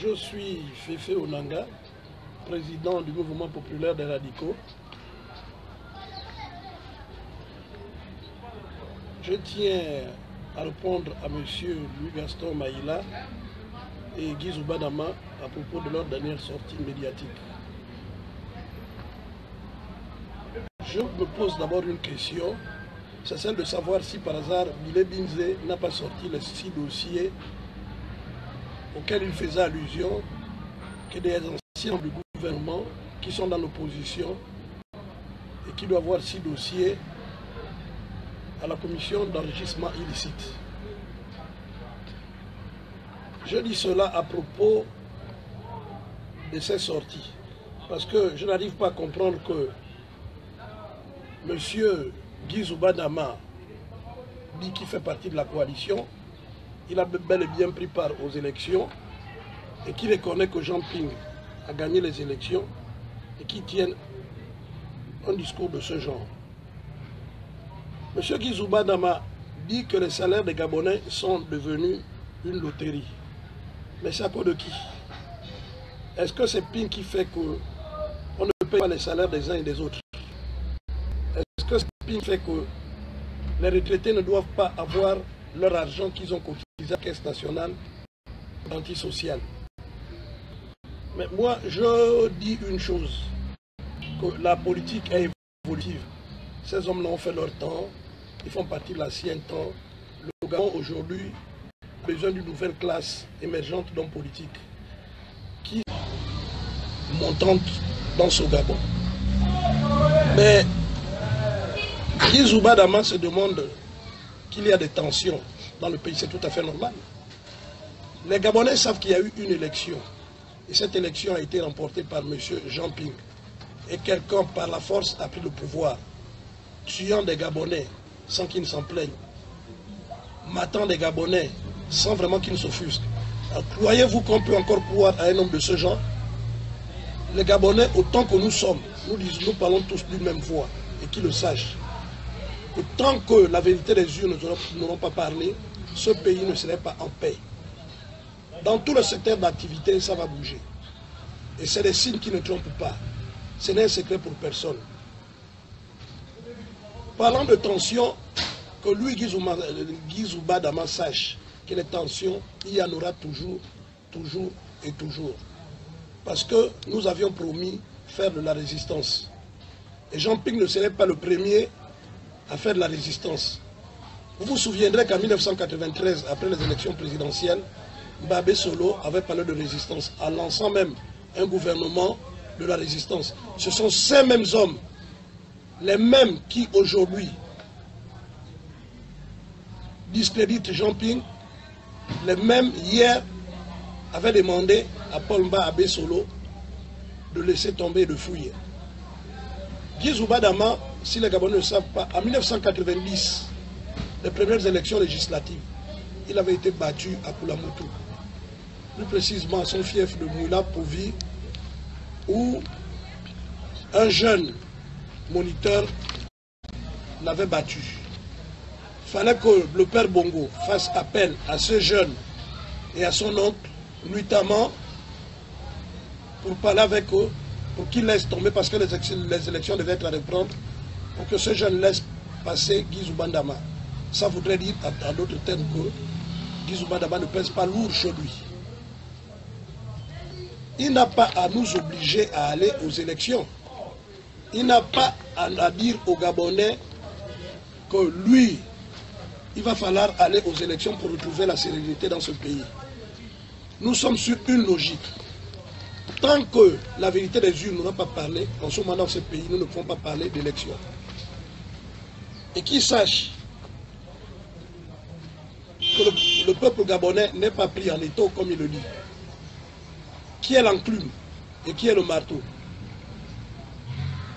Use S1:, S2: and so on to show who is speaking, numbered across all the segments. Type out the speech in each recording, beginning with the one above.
S1: Je suis Féfé Onanga, président du mouvement populaire des radicaux. Je tiens à répondre à M. Louis-Gaston Maïla et Guy Zoubanama à propos de leur dernière sortie médiatique. Je me pose d'abord une question, c'est celle de savoir si par hasard Bilé Binzé n'a pas sorti les 6 dossiers auxquels il faisait allusion, que des anciens du gouvernement qui sont dans l'opposition et qui doivent avoir 6 dossiers à la commission d'enrichissement illicite. Je dis cela à propos de ces sorties, parce que je n'arrive pas à comprendre que M. Guy Zoubanama dit qu'il fait partie de la coalition, il a bel et bien pris part aux élections et qu'il reconnaît que Jean Ping a gagné les élections et qu'il tienne un discours de ce genre. M. Guy Zoubanama dit que les salaires des Gabonais sont devenus une loterie. Mais c'est à cause de qui? Est-ce que c'est Ping qui fait qu'on ne paye pas les salaires des uns et des autres? Est-ce que c'est Ping qui fait que les retraités ne doivent pas avoir leur argent qu'ils ont cotisé à la Caisse nationale antisociale? Mais moi, je dis une chose, que la politique est évolutive. Ces hommes-là ont fait leur temps, ils font partie de l'ancien temps. Le Gabon aujourd'hui a besoin d'une nouvelle classe émergente d'hommes politiques qui est montante dans ce Gabon. Mais Guy Zoubanama se demande qu'il y a des tensions dans le pays, c'est tout à fait normal. Les Gabonais savent qu'il y a eu une élection. Et cette élection a été remportée par M. Jean Ping. Et quelqu'un, par la force, a pris le pouvoir, tuant des Gabonais sans qu'ils ne s'en plaignent, matant des Gabonais sans vraiment qu'ils ne s'offusquent. Croyez-vous qu'on peut encore croire à un homme de ce genre? Les Gabonais, autant que nous sommes, nous parlons tous d'une même voix, et qu'ils le sachent. Autant que la vérité des urnes n'auront pas parlé, ce pays ne serait pas en paix. Dans tout le secteur d'activité, ça va bouger. Et c'est des signes qui ne trompent pas. Ce n'est un secret pour personne. Parlant de tensions, que lui, Guy Zoubanama, sache que les tensions, il y en aura toujours, toujours et toujours. Parce que nous avions promis faire de la résistance. Et Jean Ping ne serait pas le premier à faire de la résistance. Vous vous souviendrez qu'en 1993, après les élections présidentielles, Babé Solo avait parlé de résistance, en lançant même un gouvernement de la résistance. Ce sont ces mêmes hommes, les mêmes qui aujourd'hui discréditent Jean Ping, les mêmes hier avaient demandé à Paul Babé Solo de laisser tomber et de fouiller. Guy Zoubanama, si les Gabonais ne savent pas, en 1990, les premières élections législatives, il avait été battu à Koulamoutou, plus précisément à son fief de Moula-Pouvi, où un jeune moniteur l'avait battu. Il fallait que le père Bongo fasse appel à ce jeune et à son oncle, nuitamment, pour parler avec eux, pour qu'ils laissent tomber, parce que les élections devaient être à reprendre, pour que ce jeune laisse passer Guy Zoubanama. Ça voudrait dire, en d'autres termes, que Guy Zoubanama ne pèse pas lourd chez lui. Il n'a pas à nous obliger à aller aux élections. Il n'a pas à dire aux Gabonais que lui, il va falloir aller aux élections pour retrouver la sérénité dans ce pays. Nous sommes sur une logique. Tant que la vérité des urnes n'aura pas parlé, en ce moment dans ce pays, nous ne pouvons pas parler d'élections. Et qu'ils sachent que le peuple gabonais n'est pas pris en étau comme il le dit. Qui est l'enclume et qui est le marteau?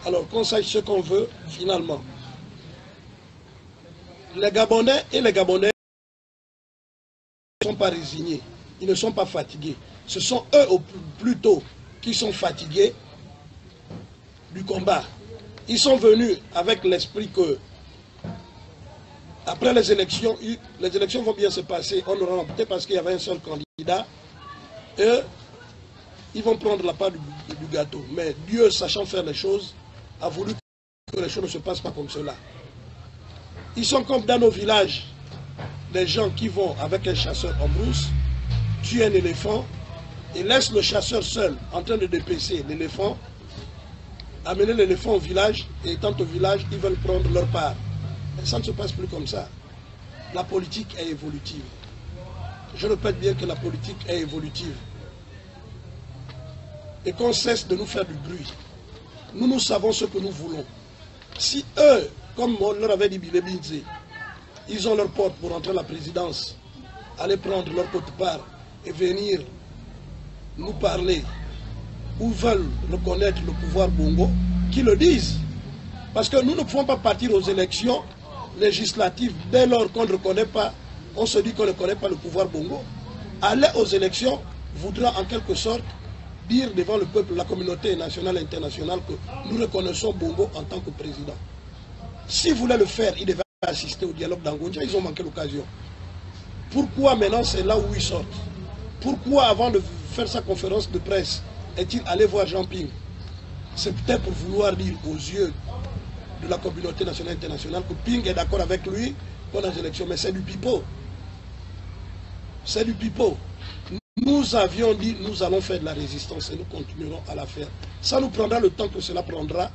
S1: Alors qu'on sache ce qu'on veut finalement. Les Gabonais et les Gabonais ne sont pas résignés, ils ne sont pas fatigués. Ce sont eux plutôt qui sont fatigués du combat. Ils sont venus avec l'esprit que après les élections vont bien se passer, on aura remporté parce qu'il y avait un seul candidat. Et ils vont prendre la part du gâteau. Mais Dieu, sachant faire les choses, a voulu que les choses ne se passent pas comme cela. Ils sont comme dans nos villages, les gens qui vont avec un chasseur en brousse, tuent un éléphant et laissent le chasseur seul en train de dépecer l'éléphant, amener l'éléphant au village, et étant au village, ils veulent prendre leur part. Mais ça ne se passe plus comme ça. La politique est évolutive. Je répète bien que la politique est évolutive. Et qu'on cesse de nous faire du bruit. Nous savons ce que nous voulons. Si eux, comme on leur avait dit Bilebinze, ils ont leur porte pour entrer à la présidence, aller prendre leur quote-part et venir nous parler, ou veulent reconnaître le pouvoir Bongo, qu'ils le disent. Parce que nous ne pouvons pas partir aux élections législatives dès lors qu'on ne reconnaît pas, on se dit qu'on ne connaît pas le pouvoir Bongo. Aller aux élections voudra en quelque sorte dire devant le peuple, la communauté nationale et internationale, que nous reconnaissons Bongo en tant que président. S'ils voulaient le faire, ils devaient assister au dialogue d'Angonja, ils ont manqué l'occasion. Pourquoi maintenant c'est là où ils sortent? Pourquoi avant de faire sa conférence de presse, est-il allé voir Jean Ping? C'est peut-être pour vouloir dire aux yeux de la communauté nationale et internationale que Ping est d'accord avec lui pour les élections, mais c'est du pipeau. C'est du pipeau. Nous avions dit, nous allons faire de la résistance et nous continuerons à la faire. Ça nous prendra le temps que cela prendra,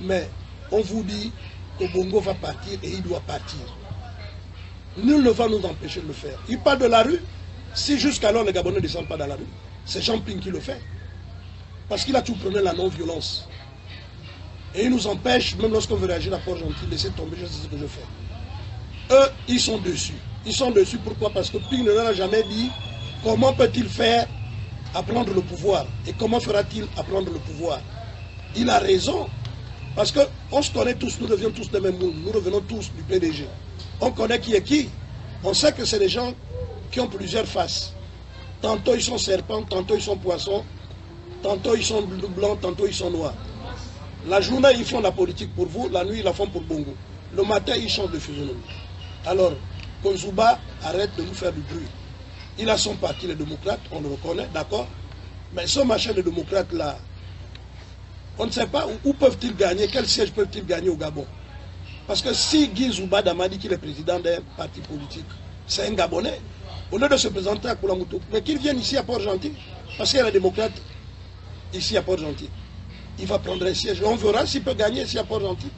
S1: mais on vous dit que Bongo va partir et il doit partir. Nul ne va nous empêcher de le faire. Il part de la rue, si jusqu'alors les Gabonais ne descendent pas dans la rue, c'est Jean Ping qui le fait. Parce qu'il a tout prôné la non-violence. Et il nous empêche, même lorsqu'on veut réagir à Port-Gentil, de laisser tomber, je sais ce que je fais. Eux, ils sont dessus. Ils sont dessus, pourquoi? Parce que Ping ne leur a jamais dit comment peut-il faire à prendre le pouvoir. Et comment fera-t-il à prendre le pouvoir? Il a raison. Parce qu'on se connaît tous, nous devions tous des mêmes moules. Nous revenons tous du PDG. On connaît qui est qui. On sait que c'est des gens qui ont plusieurs faces. Tantôt ils sont serpents, tantôt ils sont poissons, tantôt ils sont blancs, tantôt ils sont noirs. La journée, ils font la politique pour vous, la nuit, ils la font pour Bongo. Le matin, ils changent de physionomie. Alors, Konzuba arrête de nous faire du bruit. Il a son parti, les démocrates, on le reconnaît, d'accord. Mais ce machin de démocrates-là, on ne sait pas où peuvent-ils gagner, quel siège peuvent-ils gagner au Gabon. Parce que si Guy Zouba Dama dit qu'il est président d'un parti politique, c'est un Gabonais, au lieu de se présenter à Koulamoutou, mais qu'il vienne ici à Port-Gentil, parce qu'il y a les démocrates ici à Port-Gentil. Il va prendre un siège. On verra s'il peut gagner ici à Port-Gentil.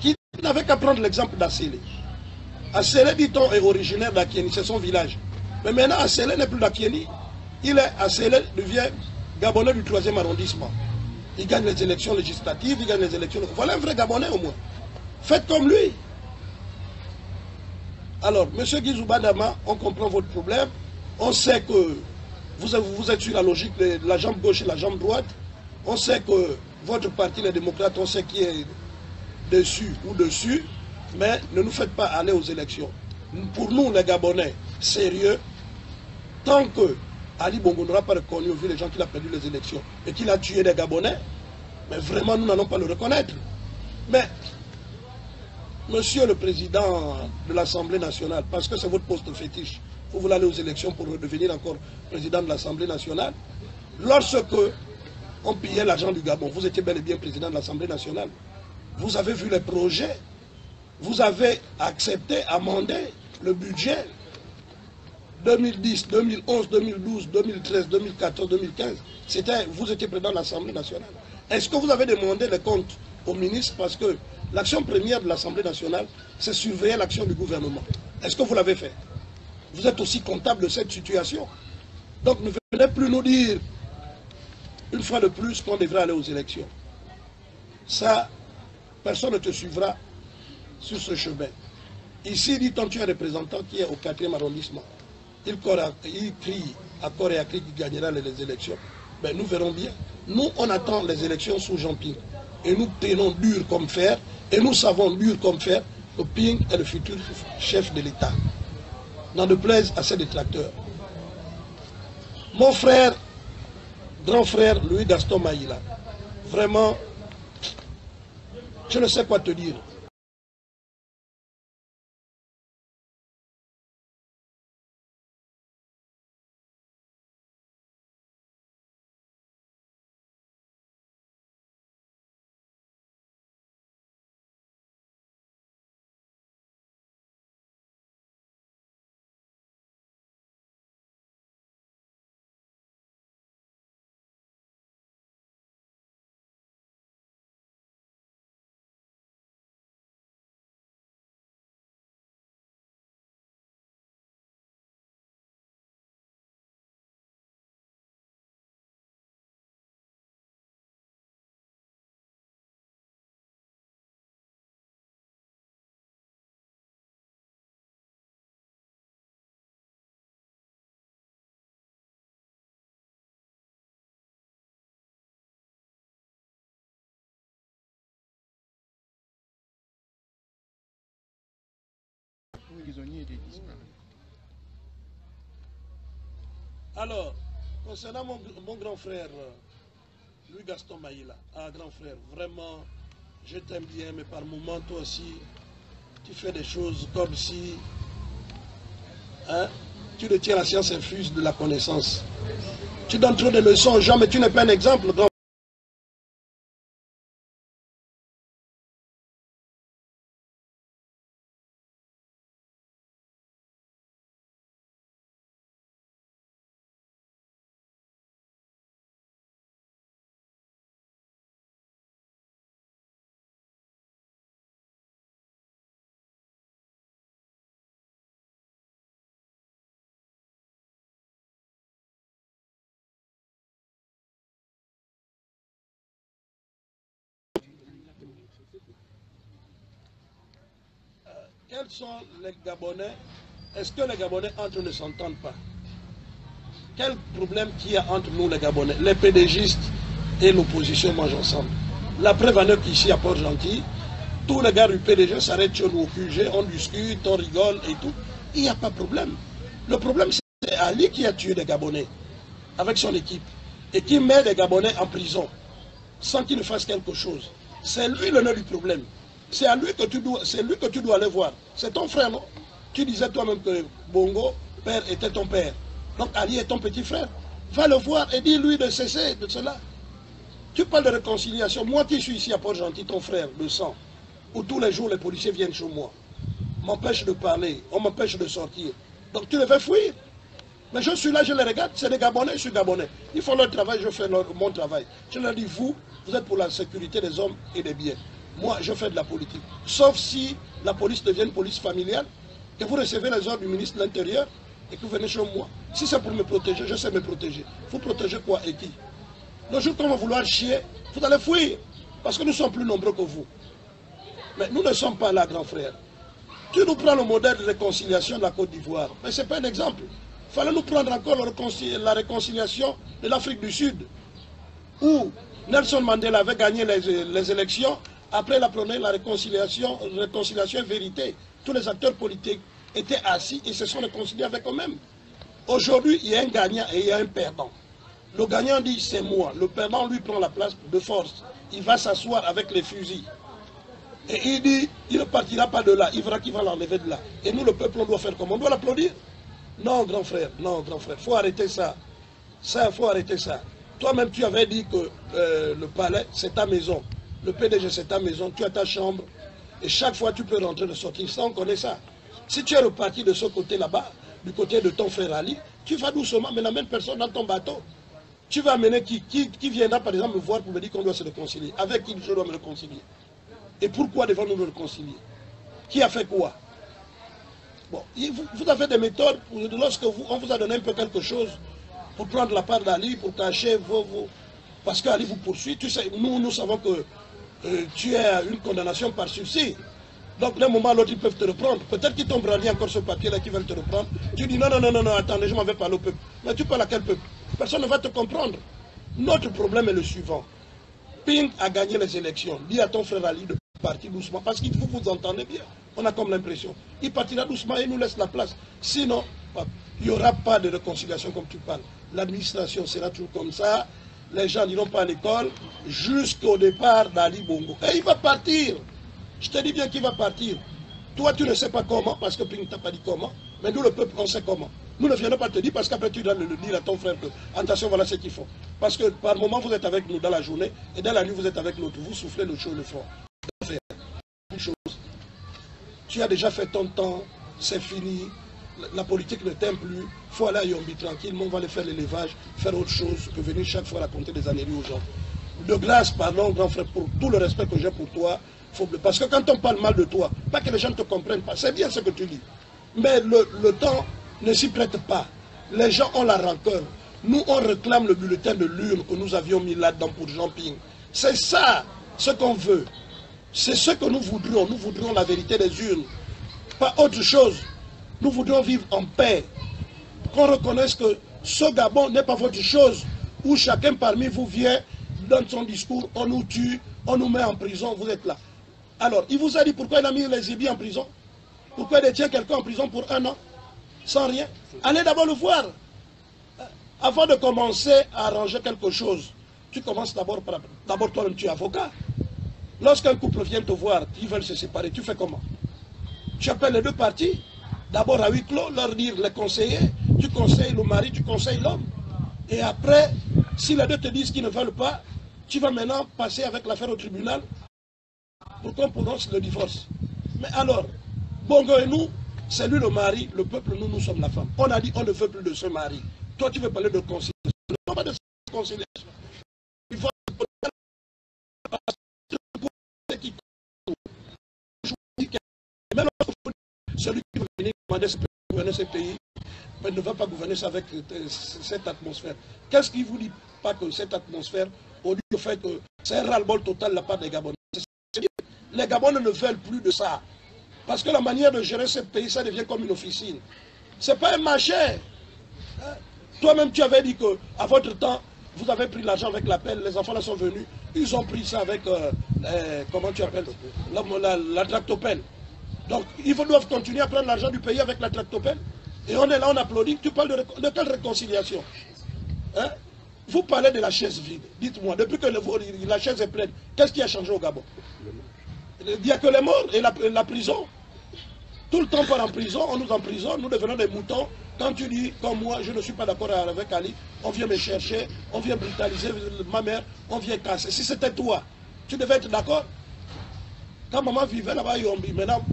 S1: Qui n'avait qu'à prendre l'exemple d'Assélé. Assélé, dit-on, est originaire d'Akieni, c'est son village. Mais maintenant, Assélé n'est plus d'Akieni. Assélé devient Gabonais du 3e arrondissement. Il gagne les élections législatives, il gagne les élections... Voilà un vrai Gabonais au moins. Faites comme lui. Alors, M. Guizouba Dama, on comprend votre problème. On sait que vous êtes sur la logique de la jambe gauche et la jambe droite. On sait que votre parti, les démocrates, on sait qui est dessus ou dessus, mais ne nous faites pas aller aux élections. Pour nous, les Gabonais, sérieux, tant que Ali Bongo n'aura pas reconnu, vu les gens qu'il a perdu les élections, et qu'il a tué des Gabonais, mais vraiment, nous n'allons pas le reconnaître. Mais, monsieur le président de l'Assemblée nationale, parce que c'est votre poste fétiche, vous voulez aller aux élections pour devenir encore président de l'Assemblée nationale, lorsque on pillait l'argent du Gabon, vous étiez bel et bien président de l'Assemblée nationale, vous avez vu les projets, vous avez accepté, amendé le budget 2010, 2011, 2012, 2013, 2014, 2015, vous étiez président de l'Assemblée nationale. Est-ce que vous avez demandé les comptes au ministre? Parce que l'action première de l'Assemblée nationale, c'est surveiller l'action du gouvernement. Est-ce que vous l'avez fait? Vous êtes aussi comptable de cette situation. Donc ne venez plus nous dire, une fois de plus, qu'on devrait aller aux élections. Ça, personne ne te suivra sur ce chemin. Ici, dit-on, tu es un représentant qui est au 4e arrondissement. Il crie à corps et à cri qu'il gagnera les élections. Ben, nous verrons bien. Nous, on attend les élections sous Jean Ping. Et nous tenons dur comme fer. Et nous savons dur comme fer que Ping est le futur chef de l'État. N'en déplaise à ses détracteurs. Mon frère, grand frère Louis Gaston Maïla, vraiment, je ne sais quoi te dire.
S2: prisonniers étaient disparus.
S1: Alors, concernant mon grand frère, Louis Gaston Maïla, grand frère, vraiment, je t'aime bien, mais par moments, toi aussi, tu fais des choses comme si tu détiens la science infuse de la connaissance. Tu donnes trop de leçons aux gens, mais tu n'es pas un exemple, grand. Quels sont les Gabonais? Est-ce que les Gabonais entre eux ne s'entendent pas? Quel problème qu'il y a entre nous les Gabonais? Les pédégistes et l'opposition mangent ensemble. La preuve en est qu'ici à Port-Gentil, tous les gars du PDG s'arrêtent chez nous au QG, on discute, on rigole et tout. Il n'y a pas de problème. Le problème c'est Ali qui a tué des Gabonais avec son équipe et qui met des Gabonais en prison sans qu'il ne fasse quelque chose. C'est lui le nœud du problème. C'est à lui que tu dois aller voir. C'est ton frère, non? Tu disais toi-même que Bongo, père, était ton père. Donc Ali est ton petit frère. Va le voir et dis-lui de cesser de cela. Tu parles de réconciliation. Moi qui suis ici à Port-Gentil, ton frère, de sang, où tous les jours les policiers viennent chez moi, m'empêchent de parler, on m'empêche de sortir. Donc tu les fais fuir. Mais je suis là, je les regarde, c'est des Gabonais, je suis Gabonais. Ils font leur travail, je fais mon travail. Je leur dis, vous êtes pour la sécurité des hommes et des biens. Moi, je fais de la politique. Sauf si la police devient une police familiale, que vous recevez les ordres du ministre de l'Intérieur et que vous venez chez moi. Si c'est pour me protéger, je sais me protéger. Vous protégez quoi et qui? Le jour qu'on va vouloir chier, vous allez fuir. Parce que nous sommes plus nombreux que vous. Mais nous ne sommes pas là, grand frère. Tu nous prends le modèle de réconciliation de la Côte d'Ivoire. Mais ce n'est pas un exemple. Il fallait nous prendre encore la réconciliation de l'Afrique du Sud, où Nelson Mandela avait gagné les élections. Après, il a prôné la réconciliation et vérité. Tous les acteurs politiques étaient assis et se sont réconciliés avec eux-mêmes. Aujourd'hui, il y a un gagnant et il y a un perdant. Le gagnant dit c'est moi. Le perdant lui prend la place de force. Il va s'asseoir avec les fusils. Et il dit, il ne partira pas de là. Il verra qu'il va l'enlever de là. Et nous, le peuple, on doit faire comment? On doit l'applaudir? Non, grand frère, non, grand frère. Il faut arrêter ça. Ça, il faut arrêter ça. Toi-même, tu avais dit que le palais, c'est ta maison. Le PDG, c'est ta maison. Tu as ta chambre. Et chaque fois, tu peux rentrer et sortir. Ça, on connaît ça. Si tu es reparti de ce côté là-bas, du côté de ton frère Ali, tu vas doucement, mais n'amène personne dans ton bateau. Tu vas amener qui viendra, par exemple, me voir pour me dire qu'on doit se réconcilier. Avec qui je dois me réconcilier? Et pourquoi devons-nous nous réconcilier? Qui a fait quoi? Bon, vous avez des méthodes, lorsque on vous a donné un peu quelque chose pour prendre la part d'Ali, pour cacher parce qu'Ali vous poursuit. Tu sais, nous savons que tu as une condamnation par sursis. Donc d'un moment à l'autre, ils peuvent te reprendre. Peut-être qu'ils t'ont brandi encore ce papier-là qui veulent te reprendre. Tu dis non, attendez, je m'en vais parler au peuple. Mais tu parles à quel peuple? Personne ne va te comprendre. Notre problème est le suivant. Ping a gagné les élections. Dis à ton frère Ali de partir doucement. Parce qu'il faut vous entendez bien. On a comme l'impression. Il partira doucement et nous laisse la place. Sinon, il n'y aura pas de réconciliation comme tu parles. L'administration sera toujours comme ça. Les gens n'iront pas à l'école jusqu'au départ d'Ali Bongo. Et il va partir. Je te dis bien qu'il va partir. Toi, tu ne sais pas comment, parce que Ping ne t'a pas dit comment. Mais nous, le peuple, on sait comment. Nous ne viendrons pas te dire, parce qu'après, tu dois le dire à ton frère que, attention, voilà ce qu'il faut. Parce que par moment, vous êtes avec nous dans la journée, et dans la nuit, vous êtes avec l'autre. Vous soufflez le chaud, le froid. Une chose. Tu as déjà fait ton temps, c'est fini. La politique ne t'aime plus. Il faut aller à Yombi tranquillement, on va aller faire l'élevage, faire autre chose que venir chaque fois raconter des années aux gens. De grâce, pardon, grand frère, pour tout le respect que j'ai pour toi. Parce que quand on parle mal de toi, pas que les gens ne te comprennent pas, c'est bien ce que tu dis. Mais le temps ne s'y prête pas. Les gens ont la rancœur. Nous, on réclame le bulletin de l'urne que nous avions mis là-dedans pour Jean Ping. C'est ça ce qu'on veut. C'est ce que nous voudrions. Nous voudrions la vérité des urnes. Pas autre chose. Nous voudrions vivre en paix. Qu'on reconnaisse que ce Gabon n'est pas votre chose, où chacun parmi vous vient, donne son discours, on nous tue, on nous met en prison, vous êtes là. Alors, il vous a dit pourquoi il a mis les Zébis en prison? Pourquoi il détient quelqu'un en prison pour 1 an, sans rien? Allez d'abord le voir. Avant de commencer à arranger quelque chose, tu commences d'abord par... D'abord toi-même, tu es avocat. Lorsqu'un couple vient te voir, ils veulent se séparer, tu fais comment? Tu appelles les deux parties, d'abord à huis clos, leur dire, les conseiller, tu conseilles le mari, tu conseilles l'homme. Et après, si les deux te disent qu'ils ne veulent pas, tu vas maintenant passer avec l'affaire au tribunal pour qu'on prononce le divorce. Mais alors, Bongo et nous, c'est lui le mari, le peuple, nous sommes la femme. On a dit on ne veut plus de ce mari. Toi, tu veux parler de conciliation. Non, pas de conciliation. Il faut même celui qui veut venir gouverner ce pays, mais ne va pas gouverner ça avec cette atmosphère. Qu'est-ce qui vous dit pas que cette atmosphère, au lieu du fait que c'est un ras-le-bol total de la part des Gabonais? Les Gabonais ne veulent plus de ça. Parce que la manière de gérer ce pays, ça devient comme une officine. Ce n'est pas un marché. Hein? Toi-même, tu avais dit qu'à votre temps, vous avez pris l'argent avec l'appel, les enfants là sont venus, ils ont pris ça avec, comment tu appelles, la tractopelle. Donc, ils doivent continuer à prendre l'argent du pays avec la tractopelle. Et on est là, on applaudit. Tu parles de quelle réconciliation? Hein? Vous parlez de la chaise vide. Dites-moi, depuis que la chaise est pleine, qu'est-ce qui a changé au Gabon? Il n'y a que les morts et la prison. Tout le temps par en prison, on nous emprisonne, nous devenons des moutons. Quand tu dis, comme moi, je ne suis pas d'accord avec Ali, on vient me chercher, on vient brutaliser ma mère, on vient casser. Si c'était toi, tu devais être d'accord. Quand maman vivait là-bas à Yombi, maintenant,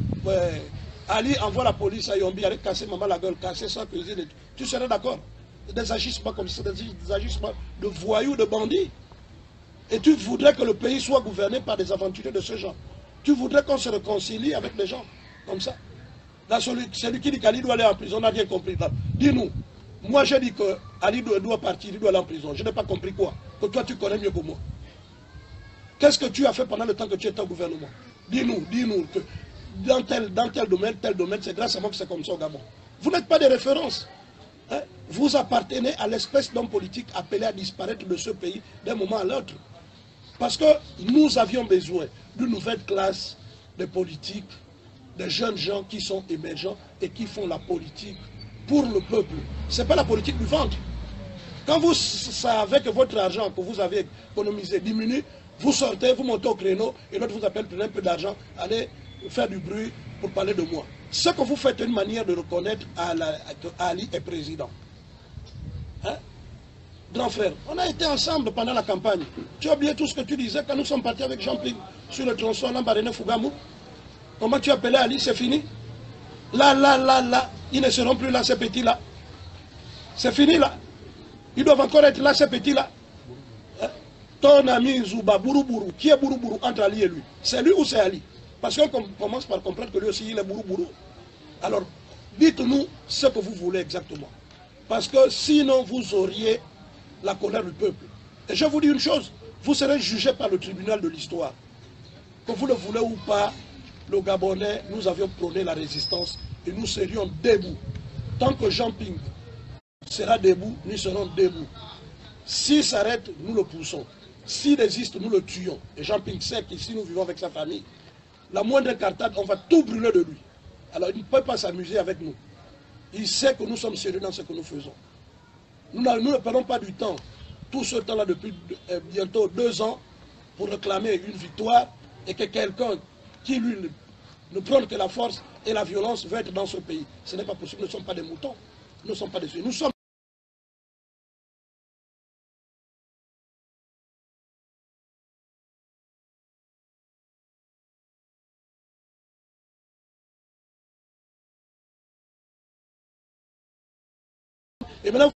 S1: Ali envoie la police à Yombi, allait casser maman la gueule, casser sa cuisine. Tu serais d'accord? Des agissements comme ça, des agissements de voyous, de bandits. Et tu voudrais que le pays soit gouverné par des aventuriers de ce genre. Tu voudrais qu'on se réconcilie avec les gens comme ça. Là, celui qui dit qu'Ali doit aller en prison, on n'a rien compris. Dis-nous, moi j'ai dit qu'Ali doit partir, il doit aller en prison. Je n'ai pas compris quoi? Que toi tu connais mieux que moi. Qu'est-ce que tu as fait pendant le temps que tu étais au gouvernement? Dis-nous que dans tel domaine, c'est grâce à moi que c'est comme ça au Gabon. Vous n'êtes pas des références. Hein? Vous appartenez à l'espèce d'homme politique appelé à disparaître de ce pays d'un moment à l'autre. Parce que nous avions besoin d'une nouvelle classe de politiques, de jeunes gens qui sont émergents et qui font la politique pour le peuple. Ce n'est pas la politique du ventre. Quand vous savez que votre argent que vous avez économisé diminue, vous sortez, vous montez au créneau et l'autre vous appelle, prenez un peu d'argent, allez faire du bruit pour parler de moi. Ce que vous faites est une manière de reconnaître qu'Ali est président. Hein? Grand frère, on a été ensemble pendant la campagne. Tu as oublié tout ce que tu disais quand nous sommes partis avec Jean-Pierre sur le tronçon Lambaréné Fougamou. Comment tu appelais Ali, c'est fini? Là, ils ne seront plus là, ces petits-là. C'est fini là. Ils doivent encore être là, ces petits-là. Hein? Ton ami Zouba, Bouroubourou, qui est Bouroubourou entre Ali et lui? C'est lui ou c'est Ali? Parce qu'on commence par comprendre que lui aussi, il est Bouroubourou. Alors, dites-nous ce que vous voulez exactement. Parce que sinon, vous auriez la colère du peuple. Et je vous dis une chose, vous serez jugé par le tribunal de l'histoire. Que vous le voulez ou pas, le Gabonais, nous avions prôné la résistance et nous serions debout. Tant que Jean-Ping sera debout, nous serons debout. S'il s'arrête, nous le poussons. S'il résiste, nous le tuons. Et Jean-Ping sait qu'ici, nous vivons avec sa famille. La moindre cartade, on va tout brûler de lui. Alors, il ne peut pas s'amuser avec nous. Il sait que nous sommes sérieux dans ce que nous faisons. Nous ne perdons pas du temps. Tout ce temps-là, depuis bientôt 2 ans, pour réclamer une victoire et que quelqu'un qui, lui, ne prône que la force et la violence veut être dans ce pays. Ce n'est pas possible. Nous ne sommes pas des moutons. Nous ne sommes pas des yeux. Nous sommes et maintenant,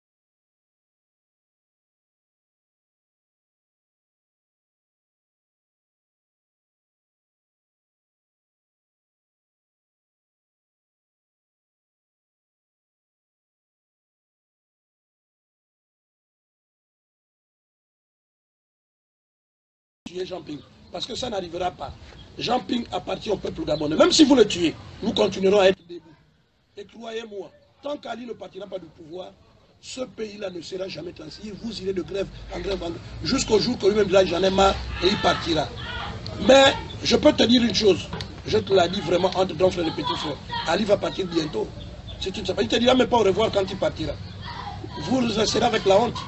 S1: tuer Jean-Ping. Parce que ça n'arrivera pas. Jean-Ping appartient au peuple gabonais. Même si vous le tuez, nous continuerons à être debout. Et croyez-moi, tant qu'Ali ne partira pas du pouvoir, ce pays-là ne sera jamais transi. Vous irez de grève en grève jusqu'au jour que lui-même dira j'en ai marre et il partira. Mais je peux te dire une chose. je te l'ai dit vraiment entre grand frère et petit frère. Ali va partir bientôt. Si tu ne sais pas, il ne te dira même pas au revoir quand il partira. Vous resterez avec la honte.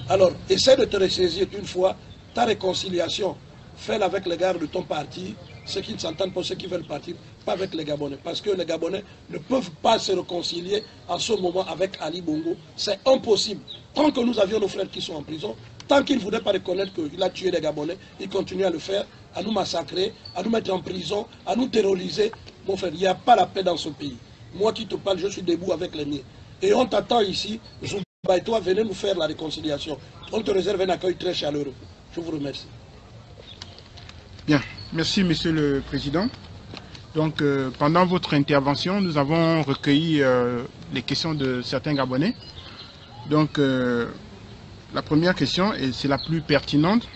S1: Alors, essaie de te ressaisir une fois, ta réconciliation, fais-la avec les gars de ton parti, ceux qui ne s'entendent pas, ceux qui veulent partir, pas avec les Gabonais. Parce que les Gabonais ne peuvent pas se réconcilier en ce moment avec Ali Bongo. C'est impossible. Tant que nous avions nos frères qui sont en prison, tant qu'ils ne voulaient pas reconnaître qu'il a tué les Gabonais, ils continuent à le faire, à nous massacrer, à nous mettre en prison, à nous terroriser. Mon frère, il n'y a pas la paix dans ce pays. Moi qui te parle, je suis debout avec les miens. Et on t'attend ici, Zouba et toi, venez nous faire la réconciliation. On te réserve un accueil très chaleureux. Je vous remercie.
S2: Bien, merci Monsieur le Président. Donc, pendant votre intervention, nous avons recueilli les questions de certains Gabonais. Donc, la première question, et c'est la plus pertinente,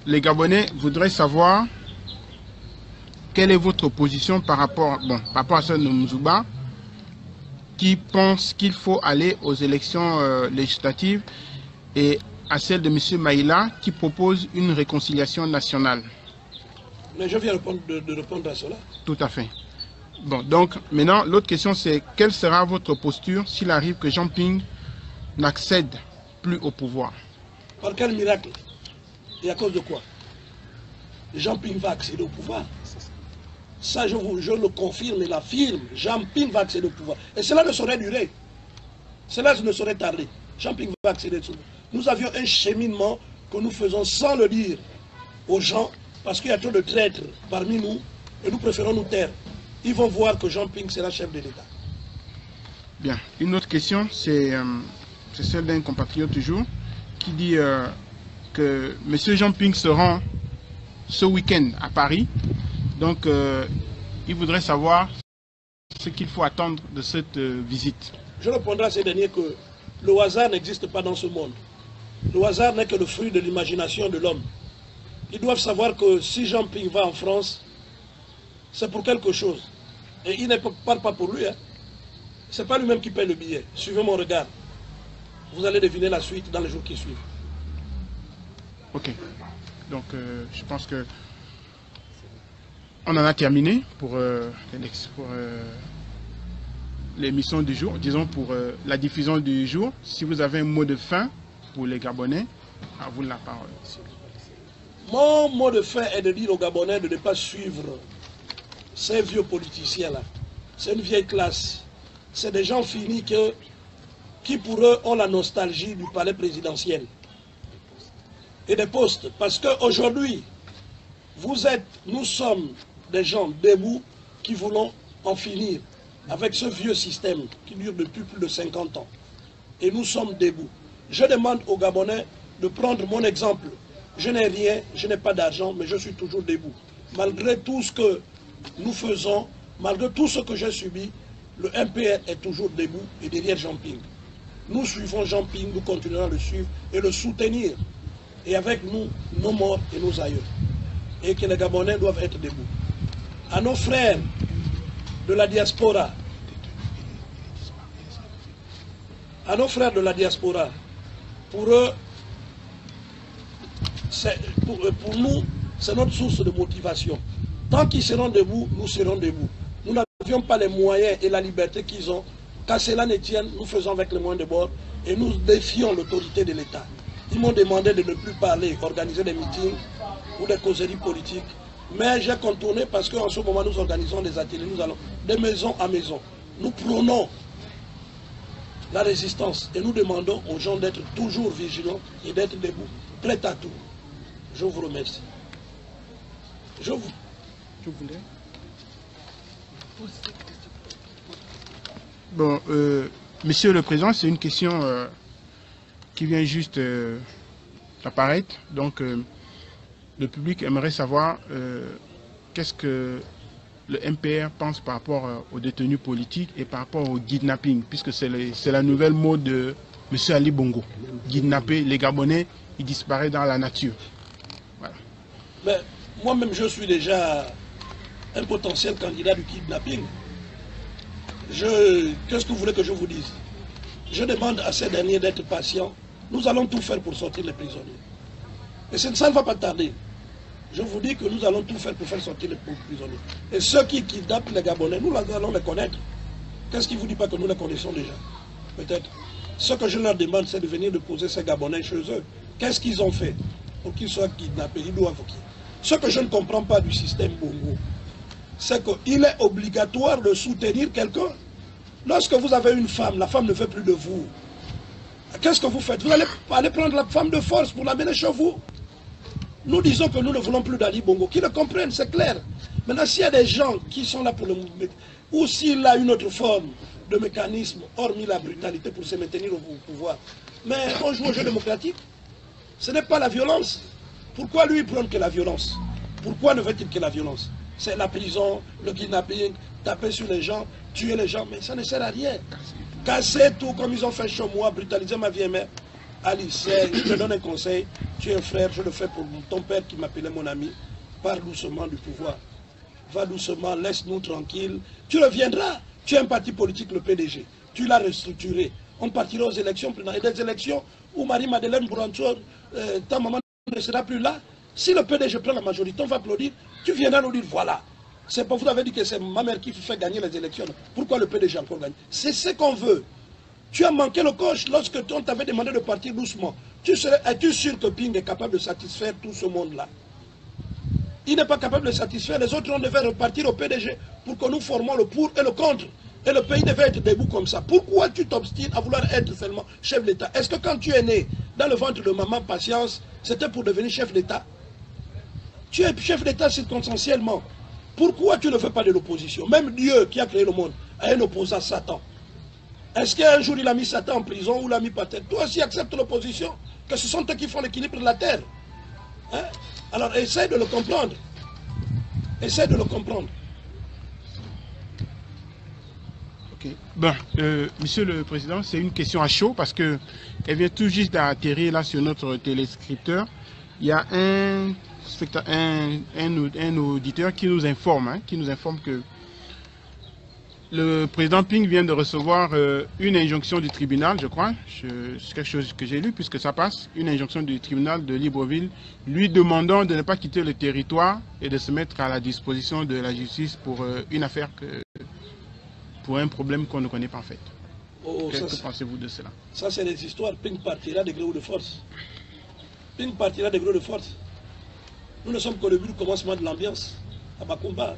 S2: les Gabonais voudraient savoir quelle est votre position par rapport à ce Mzouba qui pense qu'il faut aller aux élections législatives et à celle de M. Maïla qui propose une réconciliation nationale.
S1: Mais je viens de répondre à cela.
S2: Tout à fait. Bon, donc maintenant, l'autre question c'est quelle sera votre posture s'il arrive que Jean Ping n'accède plus au pouvoir?
S1: Par quel miracle? Et à cause de quoi? Jean Ping va accéder au pouvoir. Ça, je le confirme et l'affirme. Jean Ping va accéder au pouvoir. Et cela ne saurait durer. Cela ne saurait tarder. Jean Ping va accéder au pouvoir. Nous avions un cheminement que nous faisons sans le dire aux gens, parce qu'il y a trop de traîtres parmi nous, et nous préférons nous taire. Ils vont voir que Jean Ping sera chef de l'État.
S2: Bien. Une autre question, c'est celle d'un compatriote toujours, qui dit que M. Jean Ping se rend ce week-end à Paris. Donc, il voudrait savoir ce qu'il faut attendre de cette visite.
S1: Je répondrai à ces derniers que le hasard n'existe pas dans ce monde. Le hasard n'est que le fruit de l'imagination de l'homme. Ils doivent savoir que si Jean Ping va en France, c'est pour quelque chose. Et il ne parle pas pour lui. Hein. Ce n'est pas lui-même qui paye le billet. Suivez mon regard. Vous allez deviner la suite dans les jours qui suivent.
S2: Ok. Donc, je pense que on en a terminé pour l'émission du jour, disons pour la diffusion du jour. Si vous avez un mot de fin pour les Gabonais, à vous la parole.
S1: Mon mot de fin est de dire aux Gabonais de ne pas suivre ces vieux politiciens-là. C'est une vieille classe. C'est des gens finis qui pour eux ont la nostalgie du palais présidentiel et des postes. Parce qu'aujourd'hui, nous sommes des gens debout qui voulons en finir avec ce vieux système qui dure depuis plus de 50 ans. Et nous sommes debout. Je demande aux Gabonais de prendre mon exemple. Je n'ai rien, je n'ai pas d'argent, mais je suis toujours debout. Malgré tout ce que nous faisons, malgré tout ce que j'ai subi, le MPR est toujours debout et derrière Jean Ping. Nous suivons Jean Ping, nous continuerons à le suivre et le soutenir. Et avec nous, nos morts et nos aïeux. Et que les Gabonais doivent être debout. À nos frères de la diaspora, pour eux, pour nous, c'est notre source de motivation. Tant qu'ils seront debout, nous serons debout. Nous n'avions pas les moyens et la liberté qu'ils ont. Qu'à cela ne tienne, nous faisons avec les moyens de bord et nous défions l'autorité de l'État. Ils m'ont demandé de ne plus parler, organiser des meetings ou des causeries politiques. Mais j'ai contourné parce qu'en ce moment, nous organisons des ateliers, nous allons de maison à maison. Nous prônons la résistance et nous demandons aux gens d'être toujours vigilants et d'être debout, prêts à tout. Je vous remercie. Je voulais.
S2: Bon, Monsieur le Président, c'est une question qui vient juste d'apparaître. Donc, le public aimerait savoir qu'est-ce que le MPR pense par rapport aux détenus politiques et par rapport au kidnapping, puisque c'est la nouvelle mode de M. Ali Bongo. Kidnapper les Gabonais, ils disparaissent dans la nature. Voilà.
S1: Mais moi-même, je suis déjà un potentiel candidat du kidnapping. Qu'est-ce que vous voulez que je vous dise? Je demande à ces derniers d'être patients. Nous allons tout faire pour sortir les prisonniers. Et ça ne va pas tarder. Je vous dis que nous allons tout faire pour faire sortir les prisonniers. Et ceux qui kidnappent les Gabonais, nous allons les connaître. Qu'est-ce qui ne vous dit pas que nous les connaissons déjà? Peut-être. Ce que je leur demande, c'est de venir déposer ces Gabonais chez eux. Qu'est-ce qu'ils ont fait pour qu'ils soient kidnappés? Ils doivent. Ce que je ne comprends pas du système Bongo, c'est qu'il est obligatoire de soutenir quelqu'un. Lorsque vous avez une femme, la femme ne veut plus de vous. Qu'est-ce que vous faites? Vous allez aller prendre la femme de force pour l'amener chez vous. Nous disons que nous ne voulons plus d'Ali Bongo. Qu'ils le comprennent, c'est clair. Maintenant, s'il y a des gens qui sont là pour le mouvement, ou s'il a une autre forme de mécanisme, hormis la brutalité pour se maintenir au pouvoir, mais on joue au jeu démocratique. Ce n'est pas la violence. Pourquoi lui prendre que la violence? Pourquoi ne veut-il que la violence? C'est la prison, le kidnapping, taper sur les gens, tuer les gens, mais ça ne sert à rien. Casser tout comme ils ont fait chez moi, brutaliser ma vieille mère. Alice, je te donne un conseil, tu es un frère, je le fais pour ton père qui m'appelait mon ami. Parle doucement du pouvoir. Va doucement, laisse-nous tranquilles. Tu reviendras. Tu es un parti politique, le PDG. Tu l'as restructuré. On partira aux élections, et des élections où Marie-Madeleine Bourantour, ta maman ne sera plus là. Si le PDG prend la majorité, on va applaudir. Tu viendras nous dire, voilà. C'est pas vous avez dit que c'est ma mère qui fait gagner les élections. Pourquoi le PDG encore gagne? C'est ce qu'on veut. Tu as manqué le coche lorsque on t'avait demandé de partir doucement. Es-tu sûr que Ping est capable de satisfaire tout ce monde-là? Il n'est pas capable de satisfaire. Les autres, on devait repartir au PDG pour que nous formons le pour et le contre. Et le pays devait être debout comme ça. Pourquoi tu t'obstines à vouloir être seulement chef d'État? Est-ce que quand tu es né dans le ventre de maman Patience, c'était pour devenir chef d'État? Tu es chef d'État circonstanciellement. Pourquoi tu ne fais pas de l'opposition? Même Dieu qui a créé le monde a un opposant, Satan. Est-ce qu'un jour il a mis Satan en prison ou l'a mis par terre? Toi aussi accepte l'opposition, que ce sont eux qui font l'équilibre de la terre. Hein? Alors essaie de le comprendre. Essaie de le comprendre.
S2: Ok. Bon, Monsieur le Président, c'est une question à chaud parce qu'elle vient tout juste d'atterrir là sur notre téléscripteur. Il y a un auditeur qui nous informe que le président Ping vient de recevoir une injonction du tribunal, je crois. C'est quelque chose que j'ai lu puisque ça passe. Une injonction du tribunal de Libreville lui demandant de ne pas quitter le territoire et de se mettre à la disposition de la justice pour une affaire, pour un problème qu'on ne connaît pas en fait. Que pensez-vous de cela?
S1: Ça, c'est des histoires. Ping partira de gré ou de force. Ping partira de gré ou de force. Nous ne sommes qu'au début du commencement de l'ambiance à Bakumba.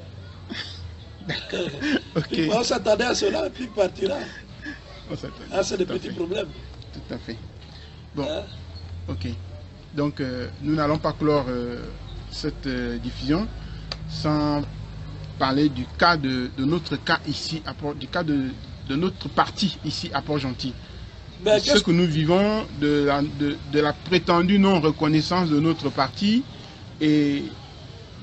S1: Okay. On s'attendait à cela, puis il partira. Ah, c'est des petits problèmes.
S2: Tout à fait. Bon, ok. Donc, nous n'allons pas clore cette diffusion sans parler du cas de notre cas ici, du cas de notre parti ici à Port-Gentil. Ce que nous vivons de la prétendue non-reconnaissance de notre parti et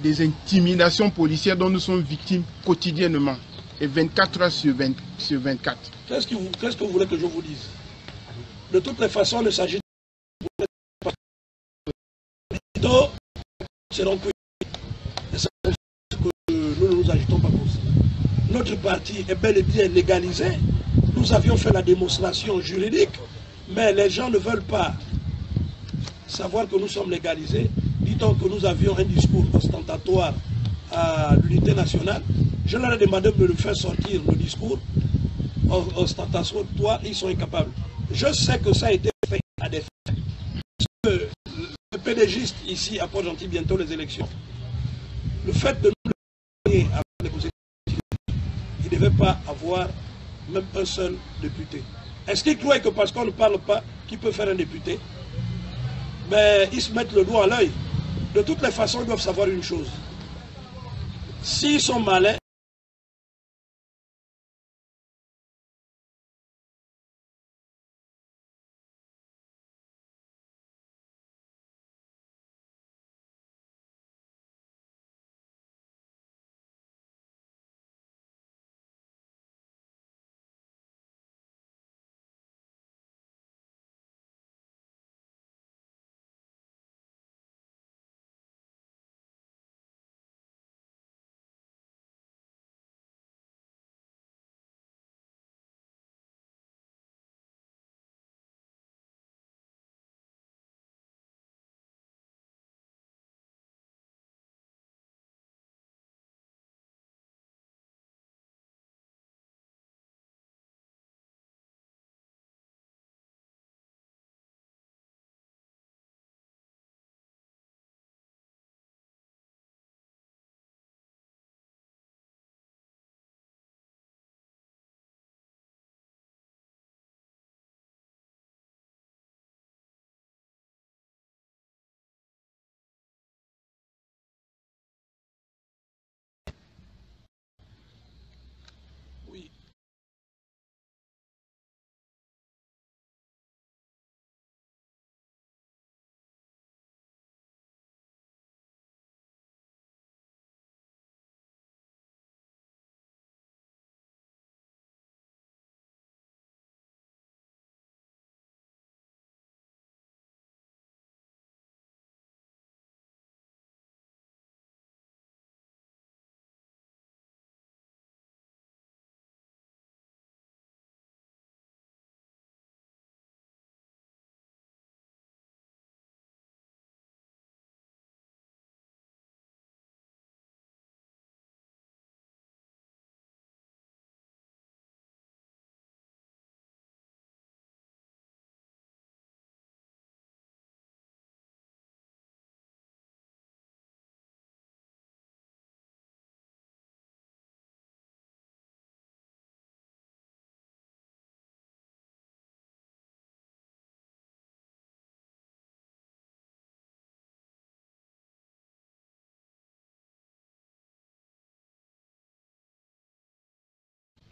S2: des intimidations policières dont nous sommes victimes quotidiennement et 24 heures sur 24.
S1: Qu'est-ce que vous voulez que je vous dise? De toutes les façons, il ne s'agit pas de seront que nous ne nous agitons pas pour ça. Notre parti est bel et bien légalisé. Nous avions fait la démonstration juridique, mais les gens ne veulent pas savoir que nous sommes légalisés. Dit-on que nous avions un discours ostentatoire à l'unité nationale. Je leur ai demandé de le faire sortir, le discours ostentatoire, ils sont incapables. Je sais que ça a été fait à des fins. Le PDGiste ici à Port-Gentil, bientôt les élections. Le fait de nous gagner avec les conseils, il ne devait pas avoir même un seul député. Est-ce qu'ils croient que parce qu'on ne parle pas, qu'il peut faire un député? Mais ils se mettent le doigt à l'œil. De toutes les façons, ils doivent savoir une chose. S'ils sont malins,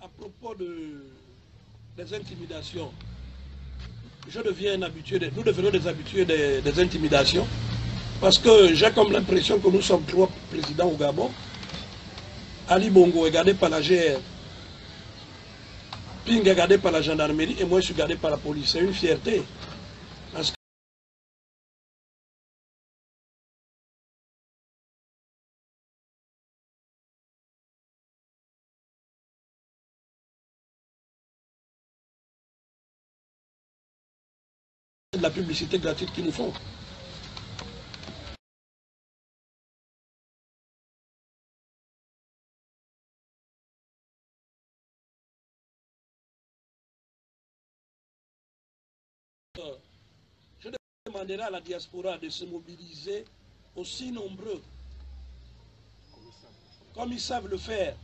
S1: à propos des intimidations, je deviens un habitué, nous devenons des habitués des intimidations, parce que j'ai comme l'impression que nous sommes 3 présidents au Gabon. Ali Bongo est gardé par la GR, Ping est gardé par la gendarmerie et moi je suis gardé par la police. C'est une fierté. Parce que c'est de la publicité gratuite qu'ils nous font. Je demanderai à la diaspora de se mobiliser aussi nombreux, comme ils savent le faire,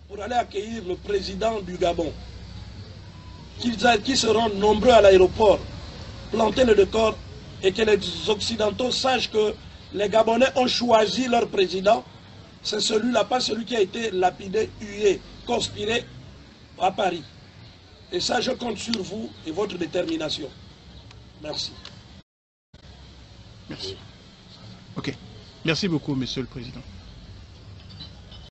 S1: pour aller accueillir le président du Gabon. Qu'ils se rendent nombreux à l'aéroport, planter le décor et que les Occidentaux sachent que les Gabonais ont choisi leur président. C'est celui-là, pas celui qui a été lapidé, hué, conspiré à Paris. Et ça, je compte sur vous et votre détermination. Merci.
S2: Merci. Ok. Merci beaucoup, Monsieur le Président.